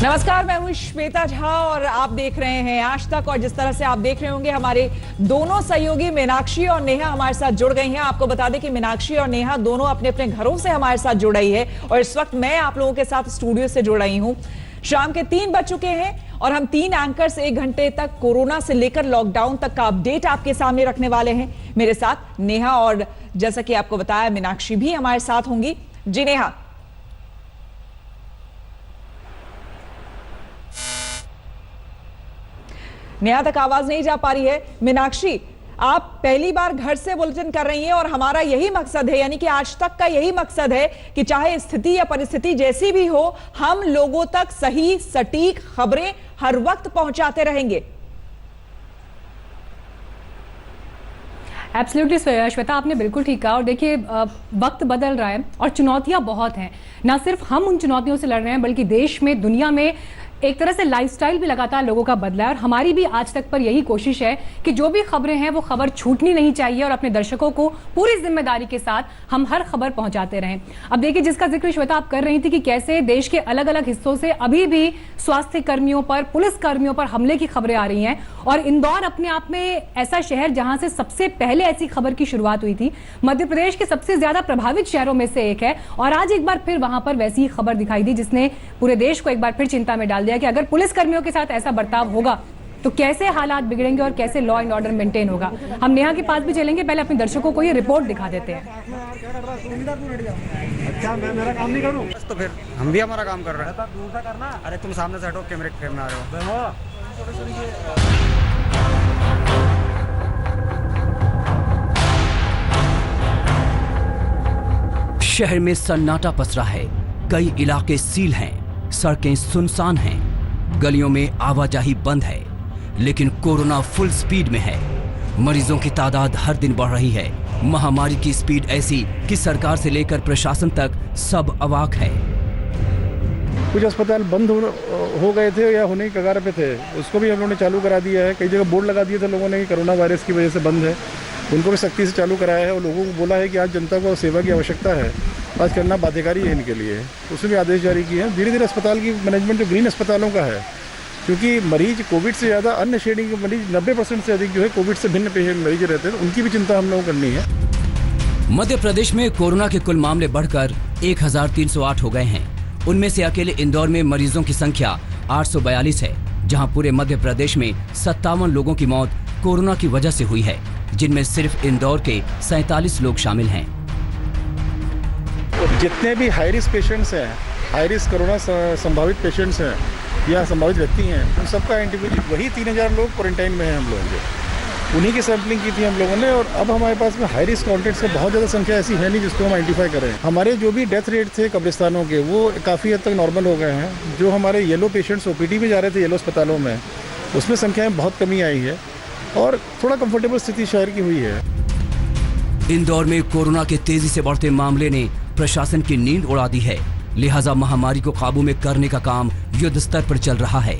नमस्कार, मैं हूं श्वेता झा और आप देख रहे हैं आज तक। और जिस तरह से आप देख रहे होंगे, हमारे दोनों सहयोगी मीनाक्षी और नेहा हमारे साथ जुड़ गई हैं। आपको बता दें कि मीनाक्षी और नेहा दोनों अपने अपने घरों से हमारे साथ जुड़ रही है और इस वक्त मैं आप लोगों के साथ स्टूडियो से जुड़ रही हूं। शाम के 3 बज चुके हैं और हम 3 एंकर्स 1 घंटे तक कोरोना से लेकर लॉकडाउन तक का अपडेट आपके सामने रखने वाले हैं। मेरे साथ नेहा और जैसा कि आपको बताया मीनाक्षी भी हमारे साथ होंगी। जी नेहा। नेहा तक आवाज नहीं जा पा रही है। मीनाक्षी, आप पहली बार घर से बुलेटिन कर रही हैं और हमारा यही मकसद है, यानी कि आज तक का यही मकसद है कि चाहे स्थिति या परिस्थिति जैसी भी हो, हम लोगों तक सही सटीक खबरें हर वक्त पहुंचाते रहेंगे। एब्सोल्युटली श्वेता, आपने बिल्कुल ठीक कहा। और देखिए, वक्त बदल रहा है और चुनौतियां बहुत हैं। ना सिर्फ हम उन चुनौतियों से लड़ रहे हैं, बल्कि देश में, दुनिया में एक तरह से लाइफस्टाइल भी लगातार लोगों का बदला है। और हमारी भी आज तक पर यही कोशिश है कि जो भी खबरें हैं वो खबर छूटनी नहीं चाहिए और अपने दर्शकों को पूरी जिम्मेदारी के साथ हम हर खबर पहुंचाते रहें। अब देखिए, जिसका जिक्र श्वेता आप कर रही थी कि कैसे देश के अलग अलग हिस्सों से अभी भी स्वास्थ्य कर्मियों पर, पुलिस कर्मियों पर हमले की खबरें आ रही हैं। और इंदौर अपने आप में ऐसा शहर जहां से सबसे पहले ऐसी खबर की शुरुआत हुई थी, मध्य प्रदेश के सबसे ज्यादा प्रभावित शहरों में से एक है। और आज एक बार फिर वहां पर वैसी ही खबर दिखाई दी जिसने पूरे देश को एक बार फिर चिंता में डाल दिया कि अगर पुलिस कर्मियों के साथ ऐसा बर्ताव होगा तो कैसे हालात बिगड़ेंगे और कैसे लॉ एंड ऑर्डर मेंटेन होगा। हम नेहा के पास भी चलेंगे, पहले अपने दर्शकों को ये रिपोर्ट दिखा देते हैं। अच्छा, मैं मेरा काम नहीं करूं? तो फिर हम भी हमारा काम कर रहे हैं। दूर से करना। अरे तुम सामने से हटो, कैमरे फ्रेम में आ रहे हो। शहर में सन्नाटा पसरा है। कई इलाके सील हैं, सड़कें सुनसान हैं, गलियों में आवाजाही बंद है। लेकिन कोरोना फुल स्पीड में है। मरीजों की तादाद हर दिन बढ़ रही है। महामारी की स्पीड ऐसी कि सरकार से लेकर प्रशासन तक सब अवाक है। कुछ अस्पताल बंद हो गए थे या होने की कगार पे थे, उसको भी हम लोगों ने चालू करा दिया है। कई जगह बोर्ड लगा दिए थे लोगों ने कि कोरोना वायरस की वजह से बंद है, उनको भी सख्ती से चालू कराया है। और लोगों को बोला है कि आज जनता को सेवा की आवश्यकता है, आज करना बाध्यकारी है इनके लिए। उसमें भी आदेश जारी किए हैं। धीरे धीरे अस्पताल की मैनेजमेंट जो ग्रीन अस्पतालों का है, क्योंकि मरीज कोविड से ज़्यादा अन्य श्रेणी के मरीज 90% से अधिक जो है कोविड से भिन्न पेशेंट मरीज रहते हैं, तो उनकी भी चिंता हम लोगों को करनी है। मध्य प्रदेश में कोरोना के कुल मामले बढ़कर 1308 हो गए हैं। उनमें से अकेले इंदौर में मरीजों की संख्या 842 है, जहां पूरे मध्य प्रदेश में 57 लोगों की मौत कोरोना की वजह से हुई है, जिनमें सिर्फ इंदौर के 47 लोग शामिल हैं। जितने भी हाई रिस्क पेशेंट्स हैं, हाई रिस्क कोरोना संभावित पेशेंट्स हैं या संभावित व्यक्ति हैं, उन सबका इंडिविजुअल वही 3000 लोग क्वारंटाइन में हैं हम लोगों के। उन्हीं की सैंपलिंग की थी हम लोगों ने। और अब हमारे पास में हाई रिस्क कॉन्टेक्ट्स की बहुत ज़्यादा संख्या ऐसी है नहीं जिसको हम आइडेंटिफाई करें। हमारे जो भी डेथ रेट थे कब्रिस्तानों के, वो काफ़ी हद तक नॉर्मल हो गए हैं। जो हमारे येलो पेशेंट्स ओपीडी में जा रहे थे येलो अस्पतालों में, उसमें संख्या में बहुत कमी आई है और थोड़ा कंफर्टेबल स्थिति शहर की हुई है। इंदौर में कोरोना के तेजी से बढ़ते मामले ने प्रशासन की नींद उड़ा दी है। लिहाजा महामारी को काबू में करने का काम युद्ध स्तर पर चल रहा है।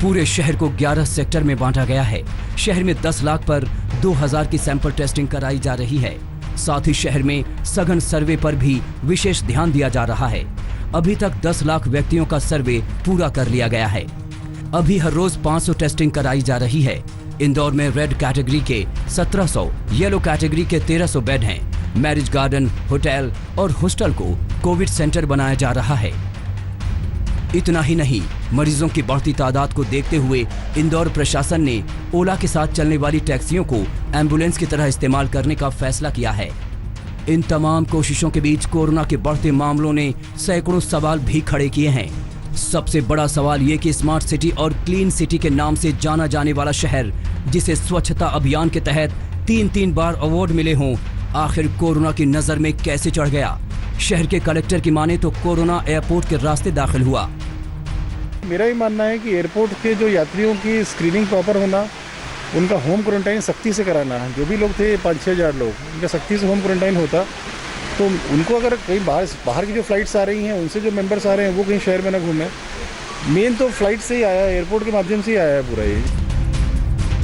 पूरे शहर को 11 सेक्टर में बांटा गया है। शहर में 10 लाख पर 2000 की सैंपल टेस्टिंग कराई जा रही है। साथ ही शहर में सघन सर्वे पर भी विशेष ध्यान दिया जा रहा है। अभी तक 10 लाख व्यक्तियों का सर्वे पूरा कर लिया गया है। अभी हर रोज 500 टेस्टिंग कराई जा रही है। इंदौर में रेड कैटेगरी के 1700, येलो कैटेगरी के 1300 बेड हैं। मैरिज गार्डन, होटल और हॉस्टल को कोविड सेंटर बनाया जा रहा है। इतना ही नहीं, मरीजों की बढ़ती तादाद को देखते हुए इंदौर प्रशासन ने ओला के साथ चलने वाली टैक्सियों को एम्बुलेंस की तरह इस्तेमाल करने का फैसला किया है। इन तमाम कोशिशों के बीच कोरोना के बढ़ते मामलों ने सैकड़ों सवाल भी खड़े किए हैं। सबसे बड़ा सवाल ये कि स्मार्ट सिटी और क्लीन सिटी के नाम से जाना जाने वाला शहर, जिसे स्वच्छता अभियान के तहत 3 बार अवार्ड मिले हों, आखिर कोरोना की नजर में कैसे चढ़ गया। शहर के कलेक्टर की माने तो कोरोना एयरपोर्ट के रास्ते दाखिल हुआ। मेरा ही मानना है कि एयरपोर्ट के जो यात्रियों की स्क्रीनिंग प्रॉपर होना, उनका होम क्वारंटाइन सख्ती से कराना है। जो भी लोग थे 5-6 हज़ार लोग, उनका सख्ती से होम क्वारंटाइन होता तो उनको अगर कहीं बाहर की जो फ्लाइट्स आ रही हैं, उनसे जो मेंबर्स आ रहे हैं वो कहीं शहर में ना घूमें। मेन तो फ्लाइट से ही आया है, एयरपोर्ट के माध्यम से ही आया है पूरा ये।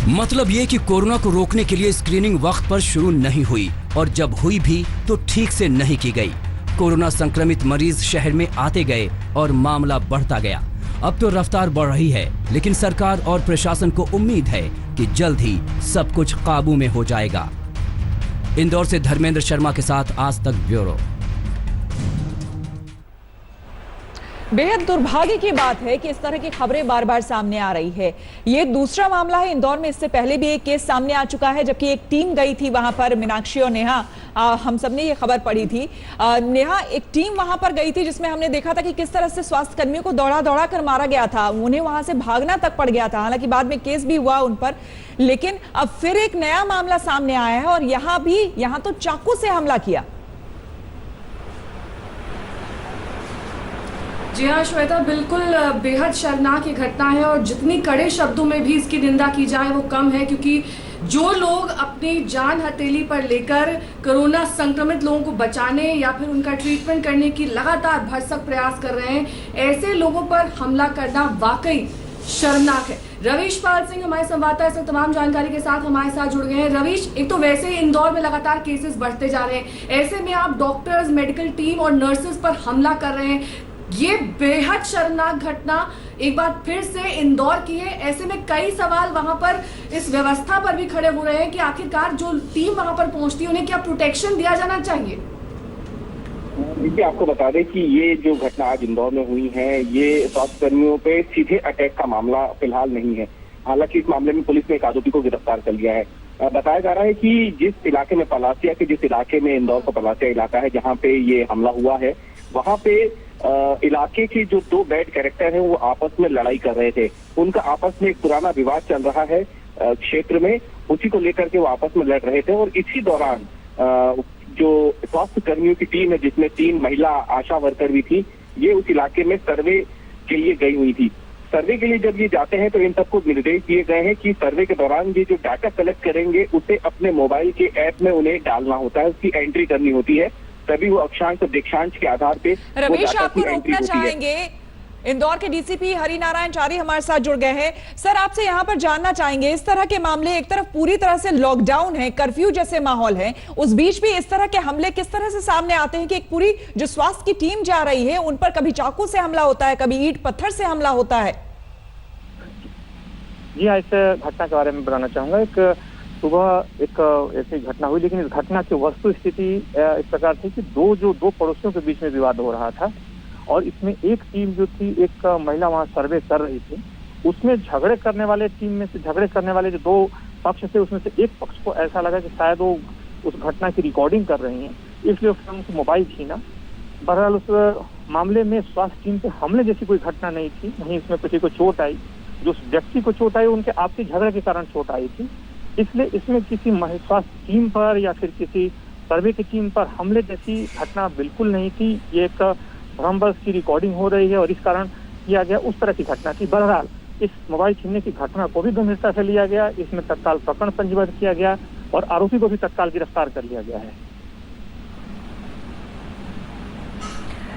मतलब ये कि कोरोना को रोकने के लिए स्क्रीनिंग वक्त पर शुरू नहीं हुई और जब हुई भी तो ठीक से नहीं की गई। कोरोना संक्रमित मरीज शहर में आते गए और मामला बढ़ता गया। अब तो रफ्तार बढ़ रही है, लेकिन सरकार और प्रशासन को उम्मीद है कि जल्द ही सब कुछ काबू में हो जाएगा। इंदौर से धर्मेंद्र शर्मा के साथ आज तक ब्यूरो। बेहद दुर्भाग्य की बात है कि इस तरह की खबरें बार बार सामने आ रही है। ये दूसरा मामला है इंदौर में। इससे पहले भी एक केस सामने आ चुका है, जबकि एक टीम गई थी वहां पर, मीनाक्षी और नेहा, हम सबने ये खबर पढ़ी थी। नेहा, एक टीम वहां पर गई थी जिसमें हमने देखा था कि किस तरह से स्वास्थ्य कर्मियों को दौड़ा दौड़ा कर मारा गया था, उन्हें वहां से भागना तक पड़ गया था। हालांकि बाद में केस भी हुआ उन पर, लेकिन अब फिर एक नया मामला सामने आया है और यहाँ तो चाकू से हमला किया। जी हाँ श्वेता, बिल्कुल बेहद शर्मनाक ये घटना है और जितनी कड़े शब्दों में भी इसकी निंदा की जाए वो कम है, क्योंकि जो लोग अपनी जान हथेली पर लेकर कोरोना संक्रमित लोगों को बचाने या फिर उनका ट्रीटमेंट करने की लगातार भरसक प्रयास कर रहे हैं, ऐसे लोगों पर हमला करना वाकई शर्मनाक है। रवीश पाल सिंह हमारे संवाददाता इस तमाम जानकारी के साथ हमारे साथ जुड़ गए हैं। रवीश, एक तो वैसे ही इंदौर में लगातार केसेस बढ़ते जा रहे हैं, ऐसे में आप डॉक्टर्स, मेडिकल टीम और नर्सेज पर हमला कर रहे हैं। ये बेहद शर्मनाक घटना एक बार फिर से इंदौर की है। ऐसे में कई सवाल वहां पर इस व्यवस्था पर भी खड़े हो रहे हैं कि आखिरकार जो टीम वहां पर पहुंचती है उन्हें क्या प्रोटेक्शन दिया जाना चाहिए। देखिए, आपको बता दें कि ये जो घटना आज इंदौर में हुई है, ये स्वास्थ्य कर्मियों पे सीधे अटैक का मामला फिलहाल नहीं है। हालांकि इस मामले में पुलिस ने एक आरोपी को गिरफ्तार कर लिया है। बताया जा रहा है कि जिस इलाके में पलासिया के जिस इलाके में इंदौर का पलासिया इलाका है जहाँ पे ये हमला हुआ है, वहाँ पे इलाके के जो दो बैड कैरेक्टर हैं वो आपस में लड़ाई कर रहे थे। उनका आपस में एक पुराना विवाद चल रहा है क्षेत्र में, उसी को लेकर के वो आपस में लड़ रहे थे। और इसी दौरान जो स्वास्थ्य कर्मियों की टीम है, जिसमें 3 महिला आशा वर्कर भी थी, ये उस इलाके में सर्वे के लिए गई हुई थी। सर्वे के लिए जब ये जाते हैं तो इन सबको निर्देश दिए गए हैं कि सर्वे के दौरान ये जो डाटा कलेक्ट करेंगे उसे अपने मोबाइल के ऐप में उन्हें डालना होता है, उसकी एंट्री करनी होती है, तभी वो अक्षांश और दीक्षांश के आधार पे। रमेश, आपको रोकना चाहेंगे, इंदौर के डीसीपी हरिनारायण चारी हमारे साथ जुड़ गए हैं। सर, आपसे यहां पर जानना चाहेंगे, इस तरह के मामले, एक तरफ पूरी तरह से लॉकडाउन है, कर्फ्यू जैसे माहौल है, उस बीच भी इस तरह के हमले किस तरह से सामने आते हैं कि एक पूरी जो स्वास्थ्य की टीम जा रही है उन पर कभी चाकू से हमला होता है, कभी ईंट पत्थर से हमला होता है। जी हाँ, इस घटना के बारे में बताना चाहूंगा। एक सुबह एक ऐसी घटना हुई, लेकिन इस घटना की वस्तु स्थिति इस प्रकार थी कि दो पड़ोसियों के बीच में विवाद हो रहा था और इसमें एक टीम जो थी, एक महिला वहां सर्वे कर रही थी, उसमें झगड़े करने वाले जो 2 पक्ष थे, उसमें से एक पक्ष को ऐसा लगा कि शायद वो उस घटना की रिकॉर्डिंग कर रही हैं, इसलिए उसने उनसे मोबाइल छीना। बहरहाल उस मामले में स्वास्थ्य टीम पे हमले जैसी कोई घटना नहीं थी, नहीं इसमें किसी को चोट आई। जो व्यक्ति को चोट आई उनके आपसी झगड़े के कारण चोट आई थी, इसलिए इसमें किसी स्वास्थ्य टीम पर या फिर किसी सर्वे की टीम पर हमले जैसी घटना बिल्कुल नहीं थी। ये एक भ्रमबस की रिकॉर्डिंग हो रही है और इस कारण किया गया, उस तरह की घटना थी। बहरहाल इस मोबाइल छीनने की घटना को भी गंभीरता से लिया गया, इसमें तत्काल प्रकरण पंजीबद्ध किया गया और आरोपी को भी तत्काल गिरफ्तार कर लिया गया है।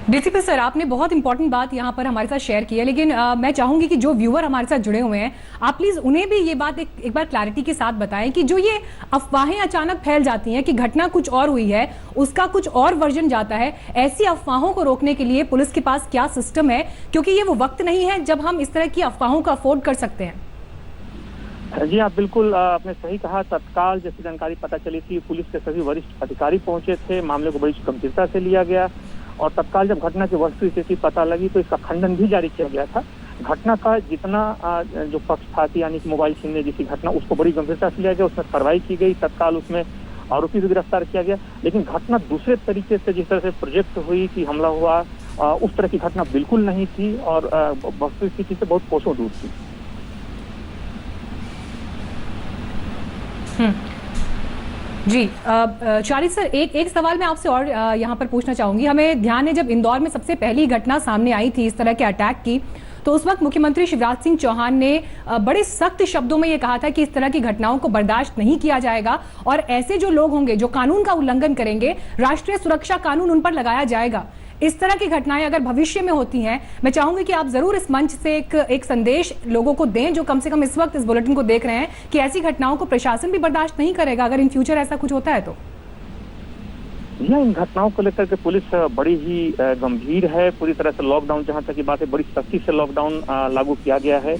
डीसीपी सर, आपने बहुत इंपॉर्टेंट बात यहाँ पर हमारे साथ शेयर की है, लेकिन मैं चाहूंगी कि जो व्यूअर हमारे साथ जुड़े हुए हैं, आप प्लीज उन्हें भी ये बात एक बार क्लैरिटी के साथ बताएं कि जो ये अफवाहें अचानक फैल जाती हैं कि घटना कुछ और हुई है, उसका कुछ और वर्जन जाता है, ऐसी अफवाहों को रोकने के लिए पुलिस के पास क्या सिस्टम है, क्योंकि ये वो वक्त नहीं है जब हम इस तरह की अफवाहों का अफोर्ड कर सकते हैं। जी हाँ, बिल्कुल आपने सही कहा। तत्काल जैसी जानकारी पता चली थी, पुलिस के सभी वरिष्ठ अधिकारी पहुंचे थे, मामले को बड़ी गंभीरता से लिया गया और तत्काल जब घटना की वस्तु स्थिति पता लगी तो इसका खंडन भी जारी किया गया था। घटना का जितना जो पक्ष था, यानी कि मोबाइल छीनने जैसी घटना, उसको बड़ी गंभीरता से लिया गया, उसमें कार्रवाई की गई, तत्काल उसमें आरोपी भी गिरफ्तार किया गया। लेकिन घटना दूसरे तरीके से, जिस तरह से प्रोजेक्ट हुई कि हमला हुआ, उस तरह की घटना बिल्कुल नहीं थी और वस्तु स्थिति से बहुत कोसों दूर थी। जी चारी सर, एक सवाल मैं आपसे और यहाँ पर पूछना चाहूंगी। हमें ध्यान है जब इंदौर में सबसे पहली घटना सामने आई थी इस तरह के अटैक की, तो उस वक्त मुख्यमंत्री शिवराज सिंह चौहान ने बड़े सख्त शब्दों में ये कहा था कि इस तरह की घटनाओं को बर्दाश्त नहीं किया जाएगा और ऐसे जो लोग होंगे जो कानून का उल्लंघन करेंगे, राष्ट्रीय सुरक्षा कानून उन पर लगाया जाएगा। इस तरह की घटनाएं अगर भविष्य में होती हैं, मैं चाहूंगी कि आप जरूर इस मंच से एक संदेश लोगों को दें जो कम से कम इस वक्त इस बुलेटिन को देख रहे हैं कि ऐसी घटनाओं को प्रशासन भी बर्दाश्त नहीं करेगा अगर इन फ्यूचर ऐसा कुछ होता है तो। यह इन घटनाओं को लेकर के पुलिस बड़ी ही गंभीर है। पूरी तरह से लॉकडाउन, जहां तक की बात है, बड़ी सख्ती से लॉकडाउन लागू किया गया है।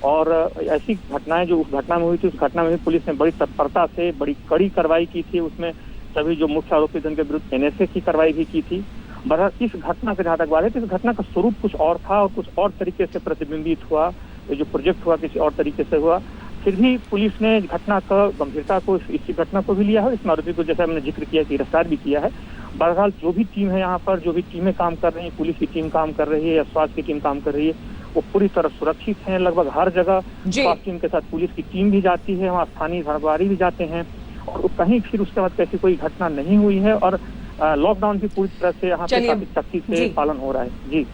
और ऐसी घटनाएं जो उस घटना में हुई थी, उस घटना में भी पुलिस ने बड़ी तत्परता से बड़ी कड़ी कार्रवाई की थी। उसमें सभी जो मुख्य आरोपी थे उनके विरुद्ध NSA की कार्रवाई भी की थी। बहरहाल इस घटना से जहां तक बात है, तो इस घटना का स्वरूप कुछ और था और कुछ और तरीके से प्रतिबिंबित हुआ। ये जो प्रोजेक्ट हुआ किसी और तरीके से हुआ। फिर भी पुलिस ने घटना का गंभीरता को, इसी घटना को भी लिया है। इस आरोपी को, जैसा हमने जिक्र किया, कि गिरफ्तार भी किया है। बहरहाल जो भी टीम है यहाँ पर, जो भी टीमें काम कर रही हैं, पुलिस की टीम काम कर रही है या स्वास्थ्य की टीम काम कर रही है, वो पूरी तरह सुरक्षित हैं। लगभग हर जगह स्वास्थ्य टीम के साथ पुलिस की टीम भी जाती है, वहाँ स्थानीय धर्मवारी भी जाते हैं और कहीं फिर उसके बाद कैसी कोई घटना नहीं हुई है। और लॉकडाउन भी पूरी तरह से यहाँ पे काफी सख्ती से पालन हो रहा है। जी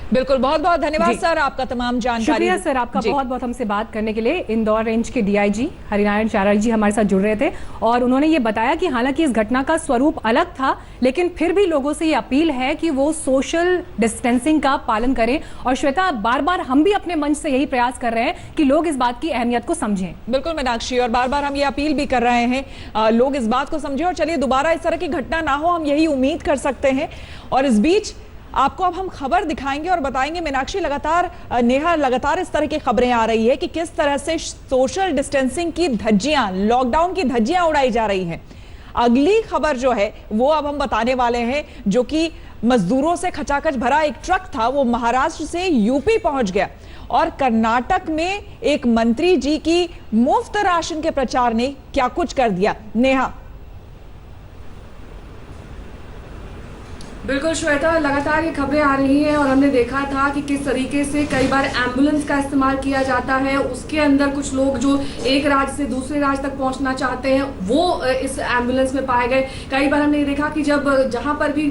बिल्कुल, बहुत बहुत धन्यवाद सर आपका तमाम जानकारी। शुक्रिया सर आपका बहुत बहुत हमसे बात करने के लिए। इंदौर रेंज के DIG हरिनारायण चाराड़ी जी हमारे साथ जुड़ रहे थे और उन्होंने ये बताया कि हालांकि इस घटना का स्वरूप अलग था, लेकिन फिर भी लोगों से ये अपील है कि वो सोशल डिस्टेंसिंग का पालन करें। और श्वेता, बार बार हम भी अपने मंच से यही प्रयास कर रहे हैं कि लोग इस बात की अहमियत को समझें। बिल्कुल मीनाक्षी, और बार बार हम ये अपील भी कर रहे हैं लोग इस बात को समझें और चलिए दोबारा इस तरह की घटना ना हो, हम यही उम्मीद कर सकते हैं। और इस बीच आपको अब हम खबर दिखाएंगे और बताएंगे मीनाक्षी, नेहा लगातार इस तरह की खबरें आ रही है कि किस तरह से सोशल डिस्टेंसिंग की धज्जियां, लॉकडाउन की धज्जियां उड़ाई जा रही हैं। अगली खबर जो है वो अब हम बताने वाले हैं, जो कि मजदूरों से खचाखच भरा एक ट्रक था, वो महाराष्ट्र से यूपी पहुंच गया और कर्नाटक में एक मंत्री जी की मुफ्त राशन के प्रचार ने क्या कुछ कर दिया। नेहा। बिल्कुल श्वेता, लगातार ये खबरें आ रही हैं और हमने देखा था कि किस तरीके से कई बार एम्बुलेंस का इस्तेमाल किया जाता है। उसके अंदर कुछ लोग जो एक राज्य से दूसरे राज्य तक पहुंचना चाहते हैं वो इस एम्बुलेंस में पाए गए। कई बार हमने देखा कि जब जहां पर भी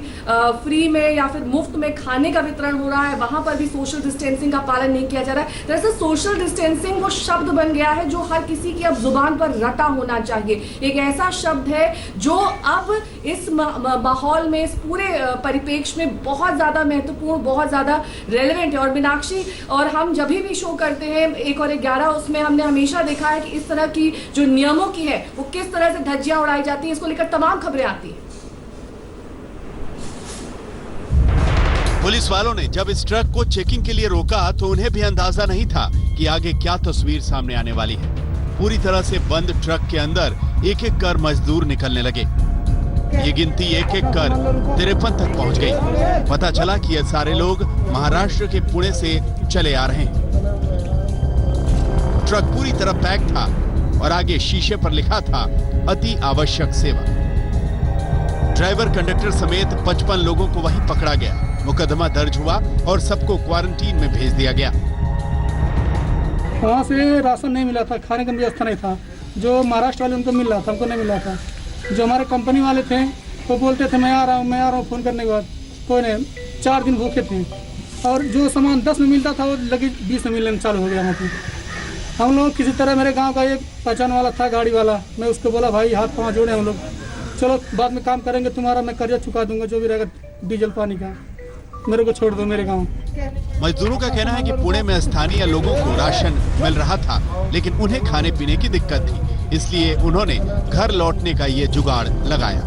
फ्री में या फिर मुफ्त में खाने का वितरण हो रहा है, वहां पर भी सोशल डिस्टेंसिंग का पालन नहीं किया जा रहा है। दरअसल सोशल डिस्टेंसिंग वो शब्द बन गया है जो हर किसी की अब जुबान पर रटा होना चाहिए। एक ऐसा शब्द है जो अब इस माहौल में, इस पूरे परिप्रेक्ष्य में बहुत ज्यादा महत्वपूर्ण, बहुत ज्यादा रेलेवेंट है। और मीनाक्षी, और हम जब भी शो करते हैं 1 और 11, उसमें हमने हमेशा देखा है कि इस तरह की जो नियमों की है वो किस तरह से धज्जियां उड़ाई जाती हैं, इसको लेकर तमाम खबरें आती हैं। पुलिस वालों ने जब इस ट्रक को चेकिंग के लिए रोका तो उन्हें भी अंदाजा नहीं था कि आगे क्या तस्वीर सामने आने वाली है। पूरी तरह से बंद ट्रक के अंदर एक एक कर मजदूर निकलने लगे। ये गिनती एक एक कर 53 तक पहुंच गई। पता चला कि ये सारे लोग महाराष्ट्र के पुणे से चले आ रहे हैं। ट्रक पूरी तरह पैक था और आगे शीशे पर लिखा था अति आवश्यक सेवा। ड्राइवर, कंडक्टर समेत 55 लोगों को वहीं पकड़ा गया। मुकदमा दर्ज हुआ और सबको क्वारंटीन में भेज दिया गया। वहाँ से राशन नहीं मिला था, खाने का व्यवस्था नहीं था। जो महाराष्ट्र वाले उनको मिल रहा था, हमको नहीं मिला था। जो हमारे कंपनी वाले थे वो बोलते थे मैं आ रहा हूँ, फोन करने के बाद कोई नहीं। 4 दिन भूखे थे और जो सामान 10 में मिलता था वो लगे 20 में मिलने चालू हो गया। वहाँ पे हम लोग किसी तरह, मेरे गांव का एक पहचान वाला था गाड़ी वाला, मैं उसको बोला भाई हाथ पाँव जोड़े हम लोग, चलो बाद में काम करेंगे, तुम्हारा मैं कर्जा चुका दूंगा जो भी रहेगा डीजल पानी का, मेरे को छोड़ दो मेरे गाँव। मजदूरों का कहना है कि पुणे में स्थानीय लोगों को राशन मिल रहा था, लेकिन उन्हें खाने पीने की दिक्कत थी, इसलिए उन्होंने घर लौटने का ये जुगाड़ लगाया।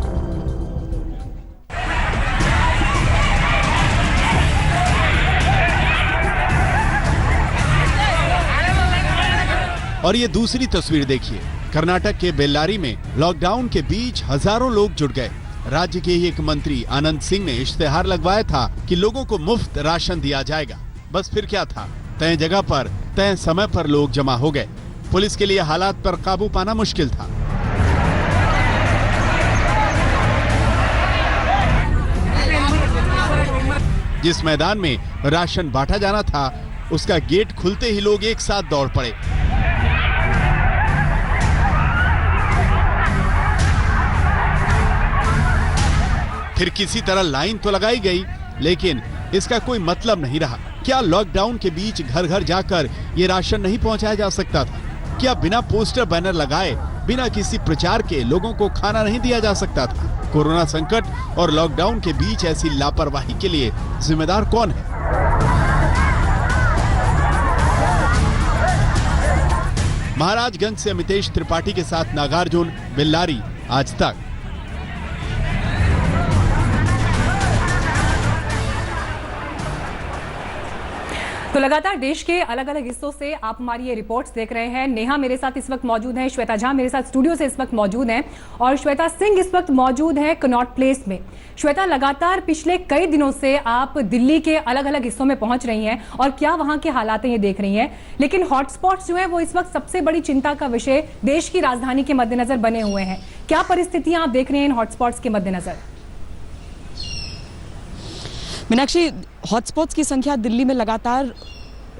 और ये दूसरी तस्वीर देखिए, कर्नाटक के बेल्लारी में लॉकडाउन के बीच हजारों लोग जुट गए। राज्य के ही एक मंत्री आनंद सिंह ने इश्तेहार लगवाया था कि लोगों को मुफ्त राशन दिया जाएगा। बस फिर क्या था, तय जगह पर तय समय पर लोग जमा हो गए। पुलिस के लिए हालात पर काबू पाना मुश्किल था। जिस मैदान में राशन बांटा जाना था, उसका गेट खुलते ही लोग एक साथ दौड़ पड़े। फिर किसी तरह लाइन तो लगाई गई, लेकिन इसका कोई मतलब नहीं रहा। क्या लॉकडाउन के बीच घर घर जाकर ये राशन नहीं पहुंचाया जा सकता था? क्या बिना पोस्टर बैनर लगाए, बिना किसी प्रचार के लोगों को खाना नहीं दिया जा सकता था? कोरोना संकट और लॉकडाउन के बीच ऐसी लापरवाही के लिए जिम्मेदार कौन है? महाराजगंज से अमितेश त्रिपाठी के साथ नागार्जुन, बेल्लारी, आज तक। तो लगातार देश के अलग अलग हिस्सों से आप हमारी ये रिपोर्ट्स देख रहे हैं। नेहा मेरे साथ इस वक्त मौजूद है, श्वेता झा मेरे साथ स्टूडियो से इस वक्त मौजूद हैं और श्वेता सिंह इस वक्त मौजूद है कनॉट प्लेस में। श्वेता, लगातार पिछले कई दिनों से आप दिल्ली के अलग अलग हिस्सों में पहुंच रही हैं और क्या वहां के हालात हैं ये देख रही हैं, लेकिन हॉटस्पॉट्स जो है वो इस वक्त सबसे बड़ी चिंता का विषय देश की राजधानी के मद्देनजर बने हुए हैं। क्या परिस्थितियां आप देख रहे हैं इन हॉटस्पॉट्स के मद्देनजर? मीनाक्षी, हॉटस्पॉट्स की संख्या दिल्ली में लगातार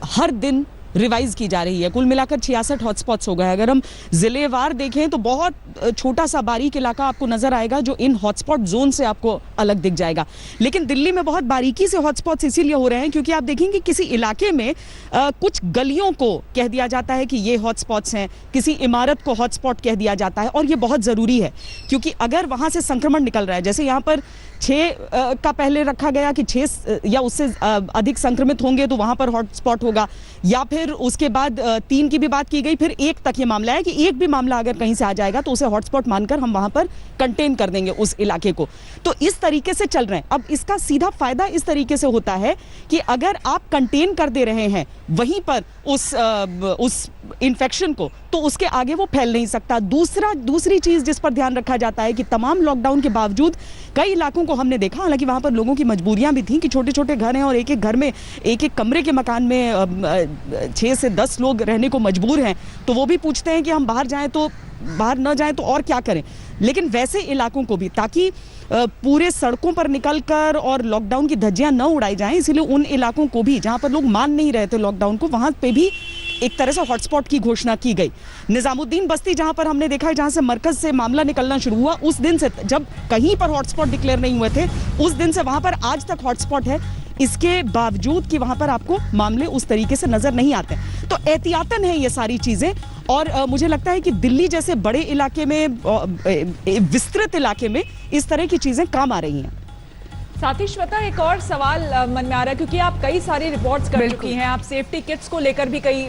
हर दिन रिवाइज की जा रही है। कुल मिलाकर 66 हॉटस्पॉट्स हो गए। अगर हम जिलेवार देखें तो बहुत छोटा सा बारीक इलाका आपको नजर आएगा जो इन हॉटस्पॉट जोन से आपको अलग दिख जाएगा। लेकिन दिल्ली में बहुत बारीकी से हॉटस्पॉट्स इसीलिए हो रहे हैं क्योंकि आप देखेंगे किसी इलाके में कुछ गलियों को कह दिया जाता है कि ये हॉटस्पॉट्स हैं, किसी इमारत को हॉटस्पॉट कह दिया जाता है और ये बहुत ज़रूरी है क्योंकि अगर वहाँ से संक्रमण निकल रहा है, जैसे यहाँ पर 6 का पहले रखा गया कि 6 या उससे अधिक संक्रमित होंगे तो वहाँ पर हॉटस्पॉट होगा, या फिर उसके बाद 3 की भी बात की गई, फिर 1 तक ये मामला है कि एक भी मामला अगर कहीं से आ जाएगा तो उसे हॉटस्पॉट मानकर हम वहाँ पर कंटेन कर देंगे उस इलाके को। तो इस तरीके से चल रहे हैं। अब इसका सीधा फायदा इस तरीके से होता है कि अगर आप कंटेन कर दे रहे हैं वहीं पर उस इन्फेक्शन को, तो उसके आगे वो फैल नहीं सकता। दूसरी चीज जिस पर ध्यान रखा जाता है कि तमाम लॉकडाउन के बावजूद कई इलाकों को हमने देखा, हालांकि वहां पर लोगों की मजबूरियां भी थी कि छोटे छोटे घर हैं और एक एक घर में एक एक कमरे के मकान में 6 से 10 लोग रहने को मजबूर हैं, तो वो भी पूछते हैं कि हम बाहर जाएं तो बाहर न जाएं तो और क्या करें। लेकिन वैसे इलाकों को भी, ताकि पूरे सड़कों पर निकलकर और लॉकडाउन की धज्जियां न उड़ाई जाएं, इसलिए उन इलाकों को भी जहां पर लोग मान नहीं रहे थे लॉकडाउन को, वहां पे भी एक तरह से हॉटस्पॉट की घोषणा की गई। निजामुद्दीन बस्ती जहां पर हमने देखा है, जहां से मरकज से मामला निकलना शुरू हुआ, उस दिन से जब कहीं पर हॉटस्पॉट डिक्लेयर नहीं हुए थे, उस दिन से वहां पर आज तक हॉटस्पॉट है, इसके बावजूद कि वहां पर आपको मामले उस तरीके से नजर नहीं आते। तो एहतियातन है ये सारी चीजें और मुझे लगता है कि दिल्ली जैसे बड़े इलाके में, विस्तृत इलाके में इस तरह की चीजें काम आ रही हैं। साथ ही श्वेता, एक और सवाल मन में आ रहा है क्योंकि आप कई सारी रिपोर्ट्स कर चुकी हैं, आप सेफ्टी किट्स को लेकर भी कई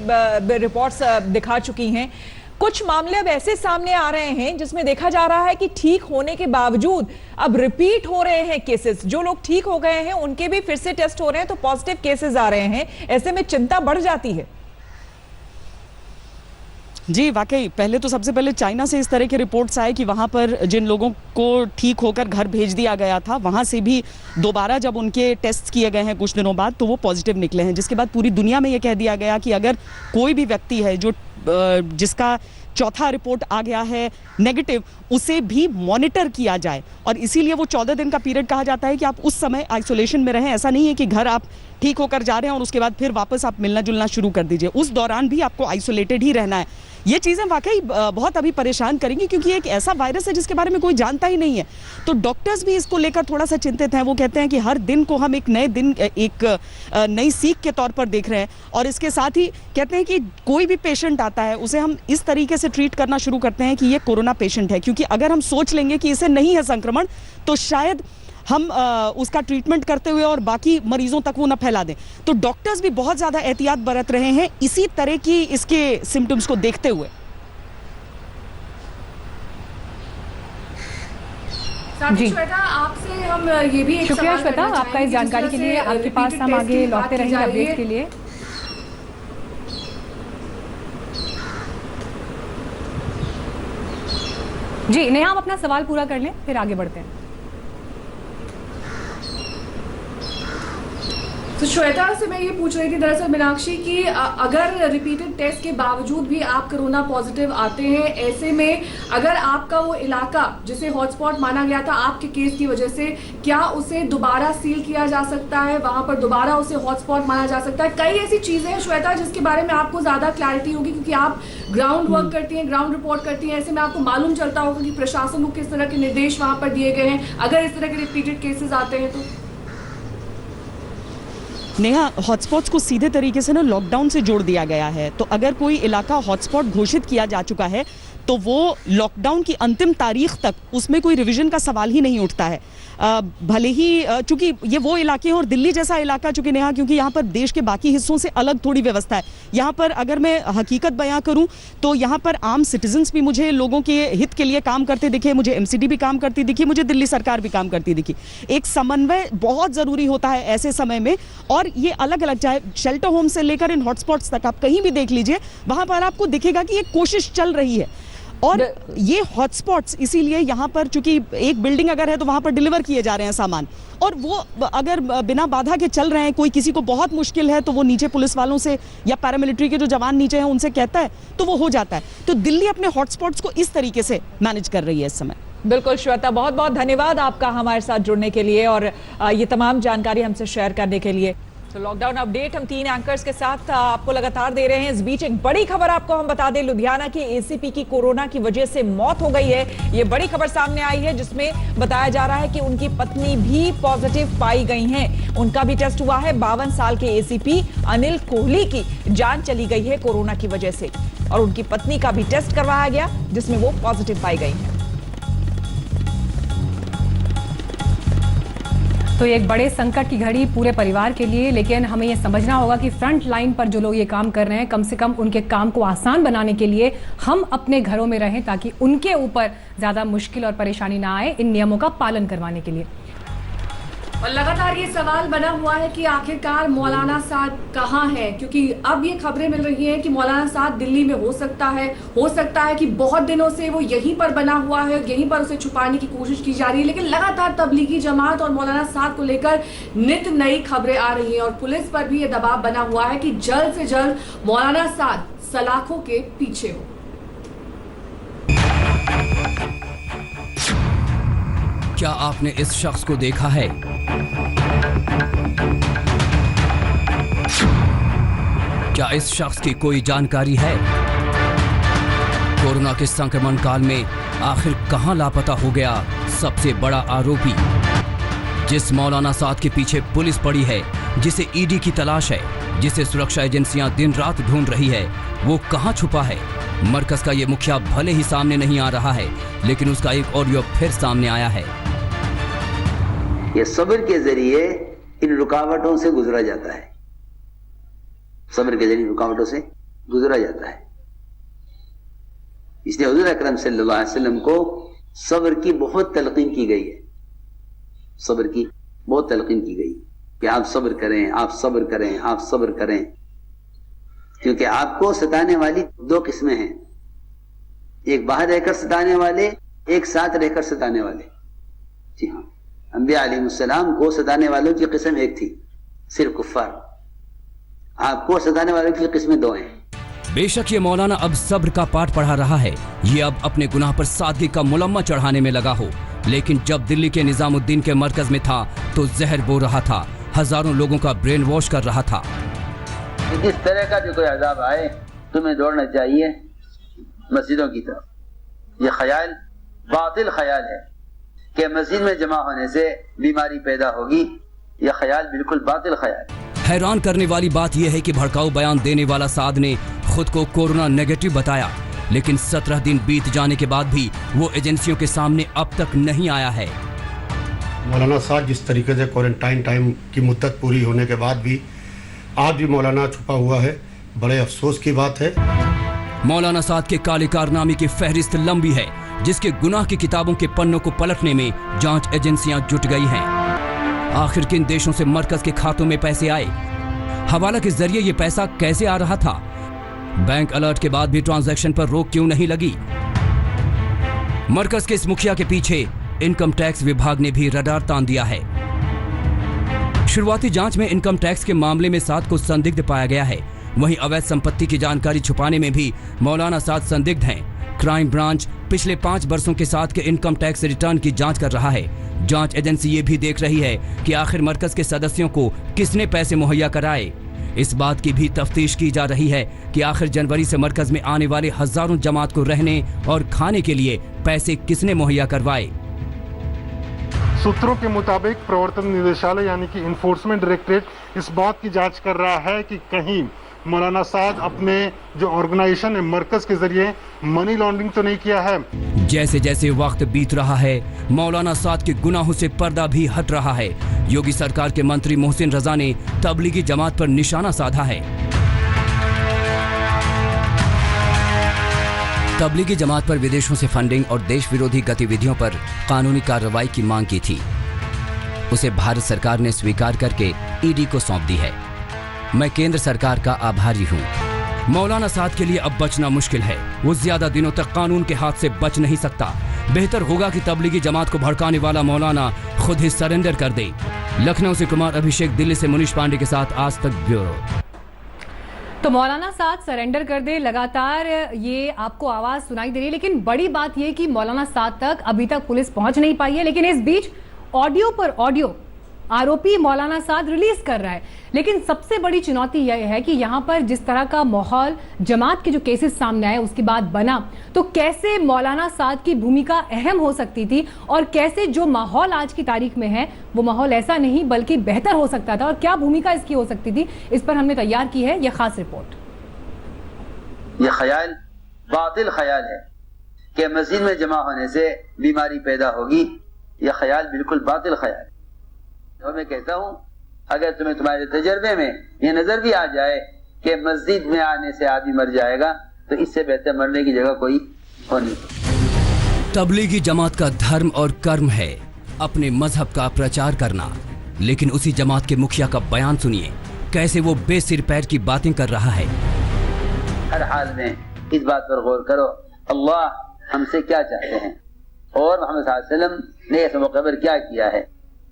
रिपोर्ट्स दिखा चुकी हैं। कुछ मामले अब ऐसे सामने आ रहे हैं जिसमें देखा जा रहा है कि ठीक होने के बावजूद अब रिपीट हो रहे हैं केसेस। जो लोग ठीक हो गए हैं उनके भी फिर से टेस्ट हो रहे हैं तो पॉजिटिव केसेस आ रहे हैं। ऐसे में चिंता बढ़ जाती है। जी वाकई, पहले तो सबसे पहले चाइना से इस तरह के रिपोर्ट्स आए कि वहाँ पर जिन लोगों को ठीक होकर घर भेज दिया गया था, वहाँ से भी दोबारा जब उनके टेस्ट किए गए हैं कुछ दिनों बाद तो वो पॉजिटिव निकले हैं, जिसके बाद पूरी दुनिया में ये कह दिया गया कि अगर कोई भी व्यक्ति है जो जिसका चौथा रिपोर्ट आ गया है नेगेटिव, उसे भी मॉनिटर किया जाए। और इसीलिए वो 14 दिन का पीरियड कहा जाता है कि आप उस समय आइसोलेशन में रहें। ऐसा नहीं है कि घर आप ठीक होकर जा रहे हैं और उसके बाद फिर वापस आप मिलना जुलना शुरू कर दीजिए, उस दौरान भी आपको आइसोलेटेड ही रहना है। ये चीज़ें वाकई बहुत अभी परेशान करेंगी क्योंकि एक ऐसा वायरस है जिसके बारे में कोई जानता ही नहीं है। तो डॉक्टर्स भी इसको लेकर थोड़ा सा चिंतित हैं। वो कहते हैं कि हर दिन को हम एक नए दिन, एक नई सीख के तौर पर देख रहे हैं और इसके साथ ही कहते हैं कि कोई भी पेशेंट आता है उसे हम इस तरीके से ट्रीट करना शुरू करते हैं कि ये कोरोना पेशेंट है, क्योंकि अगर हम सोच लेंगे कि इसे नहीं है संक्रमण तो शायद हम उसका ट्रीटमेंट करते हुए और बाकी मरीजों तक वो न फैला दें। तो डॉक्टर्स भी बहुत ज़्यादा एहतियात बरत रहे हैं इसी तरह की इसके सिम्टम्स को देखते हुए। जी श्वेता, आपसे हम ये भी एक शुक्रिया सवाल श्वेता करना आपका इस जानकारी के लिए। आपके पास हम आगे लौटते रहेंगे अपडेट के लिए। जी नेहा, आप अपना सवाल पूरा कर लें फिर आगे बढ़ते हैं। तो श्वेता से मैं ये पूछ रही थी दरअसल मीनाक्षी कि अगर रिपीटेड टेस्ट के बावजूद भी आप कोरोना पॉजिटिव आते हैं, ऐसे में अगर आपका वो इलाका जिसे हॉटस्पॉट माना गया था आपके केस की वजह से, क्या उसे दोबारा सील किया जा सकता है, वहां पर दोबारा उसे हॉटस्पॉट माना जा सकता है? कई ऐसी चीजें हैं श्वेता जिसके बारे में आपको ज्यादा क्लैरिटी होगी क्योंकि आप ग्राउंड वर्क करती हैं, ग्राउंड रिपोर्ट करती हैं। ऐसे में आपको मालूम चलता होगा कि प्रशासन को किस तरह के निर्देश वहां पर दिए गए हैं अगर इस तरह के रिपीटेड केसेस आते हैं तो। नेहा, हॉटस्पॉट्स को सीधे तरीके से ना लॉकडाउन से जोड़ दिया गया है। तो अगर कोई इलाका हॉटस्पॉट घोषित किया जा चुका है तो वो लॉकडाउन की अंतिम तारीख तक उसमें कोई रिवीजन का सवाल ही नहीं उठता है। भले ही चूंकि ये वो इलाके हैं और दिल्ली जैसा इलाका चूंकि नेहा, क्योंकि यहाँ पर देश के बाकी हिस्सों से अलग थोड़ी व्यवस्था है। यहाँ पर अगर मैं हकीकत बयां करूं तो यहाँ पर आम सिटीजन्स भी मुझे लोगों के हित के लिए काम करते दिखे, मुझे एमसीडी भी काम करती दिखी, मुझे दिल्ली सरकार भी काम करती दिखी। एक समन्वय बहुत ज़रूरी होता है ऐसे समय में, और ये अलग अलग चाहे शेल्टर होम से लेकर इन हॉटस्पॉट्स तक आप कहीं भी देख लीजिए, वहाँ पर आपको दिखेगा कि एक कोशिश चल रही है। और ये हॉटस्पॉट्स इसीलिए यहाँ पर चूंकि एक बिल्डिंग अगर है तो वहाँ पर डिलीवर किए जा रहे हैं सामान, और वो अगर बिना बाधा के चल रहे हैं, कोई किसी को बहुत मुश्किल है तो वो नीचे पुलिस वालों से या पैरामिलिट्री के जो जवान नीचे हैं उनसे कहता है तो वो हो जाता है। तो दिल्ली अपने हॉटस्पॉट्स को इस तरीके से मैनेज कर रही है इस समय। बिल्कुल श्वेता, बहुत बहुत धन्यवाद आपका हमारे साथ जुड़ने के लिए और ये तमाम जानकारी हमसे शेयर करने के लिए। तो लॉकडाउन अपडेट हम 3 एंकर्स के साथ आपको लगातार दे रहे हैं। इस बीच एक बड़ी खबर आपको हम बता दें, लुधियाना के एसीपी की कोरोना की वजह से मौत हो गई है। ये बड़ी खबर सामने आई है जिसमें बताया जा रहा है कि उनकी पत्नी भी पॉजिटिव पाई गई हैं। उनका भी टेस्ट हुआ है। 52 साल के एसीपी अनिल कोहली की जान चली गई है कोरोना की वजह से, और उनकी पत्नी का भी टेस्ट करवाया गया जिसमें वो पॉजिटिव पाई गई है। तो ये एक बड़े संकट की घड़ी पूरे परिवार के लिए, लेकिन हमें ये समझना होगा कि फ्रंट लाइन पर जो लोग ये काम कर रहे हैं, कम से कम उनके काम को आसान बनाने के लिए हम अपने घरों में रहें ताकि उनके ऊपर ज़्यादा मुश्किल और परेशानी ना आए इन नियमों का पालन करवाने के लिए। और लगातार ये सवाल बना हुआ है कि आखिरकार मौलाना साद कहाँ है, क्योंकि अब ये खबरें मिल रही हैं कि मौलाना साद दिल्ली में हो सकता है कि बहुत दिनों से वो यहीं पर बना हुआ है, यहीं पर उसे छुपाने की कोशिश की जा रही है। लेकिन लगातार तबलीगी जमात और मौलाना साद को लेकर नित नई खबरें आ रही हैं और पुलिस पर भी ये दबाव बना हुआ है कि जल्द से जल्द मौलाना साद सलाखों के पीछे हो। क्या आपने इस शख्स को देखा है? क्या इस शख्स की कोई जानकारी है? कोरोना के संक्रमण काल में आखिर कहां लापता हो गया सबसे बड़ा आरोपी? जिस मौलाना साद के पीछे पुलिस पड़ी है, जिसे ईडी की तलाश है, जिसे सुरक्षा एजेंसियां दिन रात ढूंढ रही है, वो कहां छुपा है? मरकज का ये मुखिया भले ही सामने नहीं आ रहा है, लेकिन उसका एक ऑडियो फिर सामने आया है। ये सब्र के जरिए इन रुकावटों से गुजरा जाता है, सब्र के जरिए रुकावटों से गुजरा जाता है। इसलिए हुजूर अकरम सल्लल्लाहु अलैहि वसल्लम को सब्र की बहुत तलकीन की गई है, सब्र की बहुत तलकीन की गई कि आप सब्र करें, आप सब्र करें, आप सब्र करें, क्योंकि आपको सताने वाली 2 किस्में हैं, एक बाहर रहकर सताने वाले, एक साथ रहकर सताने वाले। जी हाँ, अंबिया अलैहिस्सलाम को सताने वालों की किस्म एक थी, सिर्फ कुफ्फार। आपको सताने वालों की किस्में 2 हैं। बेशक ये मौलाना अब सब्र का पाठ पढ़ा रहा है, ये अब अपने गुनाह पर सादगी का मुलम्मा चढ़ाने में लगा हो, लेकिन जब दिल्ली के निजामुद्दीन के मरकज में था तो जहर बो रहा था, हजारों लोगों का ब्रेन वॉश कर रहा था। जिस तरह का भी कोई अजाब आए, तुम्हें दौड़ना चाहिए मस्जिदों की तरफ। यह ख्याल बातिल ख्याल है कि मस्जिद में जमा होने से बीमारी पैदा होगी, यह ख्याल बिल्कुल बातिल ख्याल है। हैरान करने वाली बात यह है कि भड़काऊ बयान देने वाला साद ने खुद को कोरोना नेगेटिव बताया, लेकिन 17 दिन बीत जाने के बाद भी वो एजेंसियों के सामने अब तक नहीं आया है। मौलाना साद जिस तरीके से क्वारंटाइन टाइम की मुद्दत पूरी होने के बाद भी आज भी मौलाना छुपा हुआ है, बड़े अफसोस की बात है। मौलाना साद के काले कारनामे की फहरिस्त लंबी है, जिसके गुनाह की किताबों के पन्नों को पलटने में जांच एजेंसियां जुट गई हैं। आखिर किन देशों से मरकज के खातों में पैसे आए? हवाला के जरिए ये पैसा कैसे आ रहा था? बैंक अलर्ट के बाद भी ट्रांजैक्शन पर रोक क्यों नहीं लगी? मरकज के इस मुखिया के पीछे इनकम टैक्स विभाग ने भी रडार तान दिया है। शुरुआती जांच में इनकम टैक्स के मामले में साद को संदिग्ध पाया गया है, वहीं अवैध संपत्ति की जानकारी छुपाने में भी मौलाना साद संदिग्ध हैं। क्राइम ब्रांच पिछले 5 वर्षों के साथ के इनकम टैक्स रिटर्न की जांच कर रहा है। जांच एजेंसी ये भी देख रही है कि आखिर मरकज के सदस्यों को किसने पैसे मुहैया कराए। इस बात की भी तफ्तीश की जा रही है कि आखिर जनवरी से मरकज में आने वाले हजारों जमात को रहने और खाने के लिए पैसे किसने मुहैया करवाए। सूत्रों के मुताबिक प्रवर्तन निदेशालय यानी कि इन्फोर्समेंट डायरेक्टरेट इस बात की जांच कर रहा है कि कहीं मौलाना साद अपने जो ऑर्गेनाइजेशन है मरकज के जरिए मनी लॉन्ड्रिंग तो नहीं किया है। जैसे जैसे वक्त बीत रहा है मौलाना साद के गुनाहों से पर्दा भी हट रहा है। योगी सरकार के मंत्री मोहसिन रजा ने तबलीगी जमात पर निशाना साधा है। तबलीगी जमात पर विदेशों से फंडिंग और देश विरोधी गतिविधियों पर कानूनी कार्रवाई की मांग की थी। उसे भारत सरकार ने स्वीकार करके ईडी को सौंप दी है। मैं केंद्र सरकार का आभारी हूँ। मौलाना साद के लिए अब बचना मुश्किल है। वो ज्यादा दिनों तक कानून के हाथ से बच नहीं सकता। बेहतर होगा कि तबलीगी जमात को भड़काने वाला मौलाना खुद ही सरेंडर कर दे। लखनऊ से कुमार अभिषेक, दिल्ली से मुनीश पांडे के साथ आज तक ब्यूरो। तो मौलाना साद सरेंडर कर दे, लगातार ये आपको आवाज सुनाई दे रही है, लेकिन बड़ी बात ये कि मौलाना साद तक अभी तक पुलिस पहुंच नहीं पाई है। लेकिन इस बीच ऑडियो पर ऑडियो आरोपी मौलाना साद रिलीज कर रहा है। लेकिन सबसे बड़ी चुनौती यह है कि यहां पर जिस तरह का माहौल जमात के जो केसेस सामने आए उसके बाद बना, तो कैसे मौलाना साद की भूमिका अहम हो सकती थी और कैसे जो माहौल आज की तारीख में है वो माहौल ऐसा नहीं बल्कि बेहतर हो सकता था और क्या भूमिका इसकी हो सकती थी, इस पर हमने तैयार की है यह खास रिपोर्ट। यह ख्याल बातिल ख्याल है कि मस्जिद में जमा होने से बीमारी पैदा होगी। यह ख्याल बिल्कुल बातिल ख्याल है। और मैं कहता हूँ अगर तुम्हें तुम्हारे तजर्बे में यह नजर भी आ जाए कि मस्जिद में आने से आदमी मर जाएगा तो इससे बेहतर मरने की जगह कोई हो नहीं। तबलीगी जमात का धर्म और कर्म है अपने मजहब का प्रचार करना, लेकिन उसी जमात के मुखिया का बयान सुनिए कैसे वो बेसिर पैर की बातें कर रहा है। हर हाल में इस बात पर गौर करो अल्लाह हमसे क्या चाहते हैं और मोहम्मद सल्लल्लाहु अलैहि वसल्लम ने इस मौके पर क्या किया है,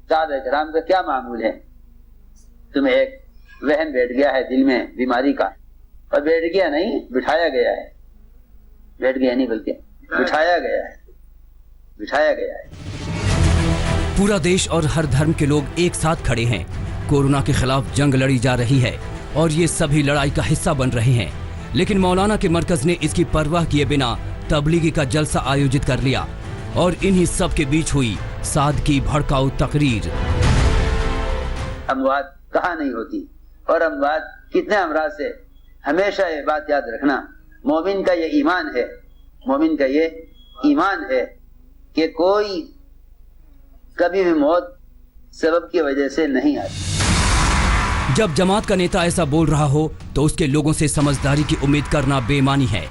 साहबा किराम का क्या मामूल है। तुम्हें एक वहम बैठ गया है दिल में बीमारी का, और बैठ गया नहीं बिठाया गया है, बैठ गया नहीं बल्कि बिठाया गया है, बिठाया गया है। पूरा देश और हर धर्म के लोग एक साथ खड़े हैं। कोरोना के खिलाफ जंग लड़ी जा रही है और ये सभी लड़ाई का हिस्सा बन रहे हैं। लेकिन मौलाना के मरकज ने इसकी परवाह किए बिना तबलीगी का जलसा आयोजित कर लिया और इन्हीं सब के बीच हुई साद की भड़काऊ तकरीर। अमवात कहाँ नहीं होती और अमवात कितने अमराज से। हमेशा ये बात याद रखना, मोमिन का ये ईमान है, मोमिन का ये ईमान है कि कोई कभी भी मौत सबब की वजह से नहीं आती। जब जमात का नेता ऐसा बोल रहा हो तो उसके लोगों से समझदारी की उम्मीद करना बेईमानी है।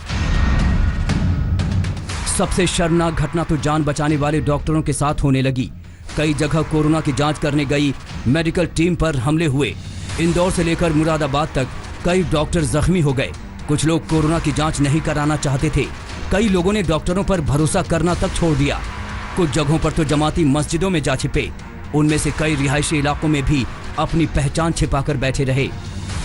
सबसे शर्मनाक घटना तो जान बचाने वाले डॉक्टरों के साथ होने लगी। कई जगह कोरोना की जांच करने गई मेडिकल टीम पर हमले हुए। इंदौर से लेकर मुरादाबाद तक कई डॉक्टर जख्मी हो गए। कुछ लोग कोरोना की जांच नहीं कराना चाहते थे। कई लोगों ने डॉक्टरों पर भरोसा करना तक छोड़ दिया। कुछ जगहों पर तो जमाती मस्जिदों में जा छिपे। उनमें से कई रिहायशी इलाकों में भी अपनी पहचान छिपाकर बैठे रहे।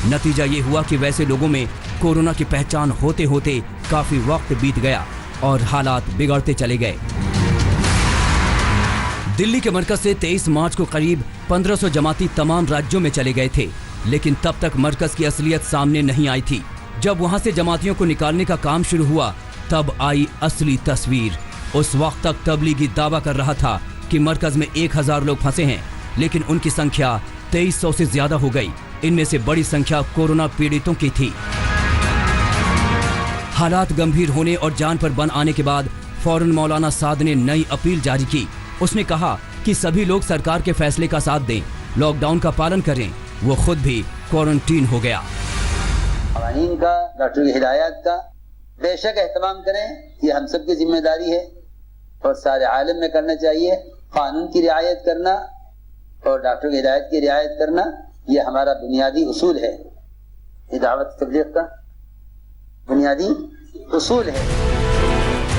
नतीजा ये हुआ कि वैसे लोगों में कोरोना की पहचान होते होते काफी वक्त बीत गया और हालात बिगड़ते चले गए। दिल्ली के मरकज से 23 मार्च को करीब 1500 जमाती तमाम राज्यों में चले गए थे, लेकिन तब तक मरकज की असलियत सामने नहीं आई थी। जब वहां से जमातियों को निकालने का काम शुरू हुआ तब आई असली तस्वीर। उस वक्त तक तबलीगी दावा कर रहा था कि मरकज में 1000 लोग फंसे हैं, लेकिन उनकी संख्या 2300 से ज्यादा हो गई। इनमें से बड़ी संख्या कोरोना पीड़ितों की थी। हालात गंभीर होने और जान पर बन आने के बाद फौरन मौलाना साद ने नई अपील जारी की। उसने कहा कि सभी लोग सरकार के फैसले का साथ दें, लॉकडाउन का पालन करें। वो खुद भी क्वारंटीन हो गया। क़वानीन का, डॉक्टर की हिदायत का बेशक एहतमाम करें, ये हम सब की जिम्मेदारी है और सारे आलम में करना चाहिए। कानून की रियायत करना और डॉक्टर की हिदायत की रियायत करना ये हमारा बुनियादी उसूल है। ये दावत तबलीग का बुनियादी उसूल है।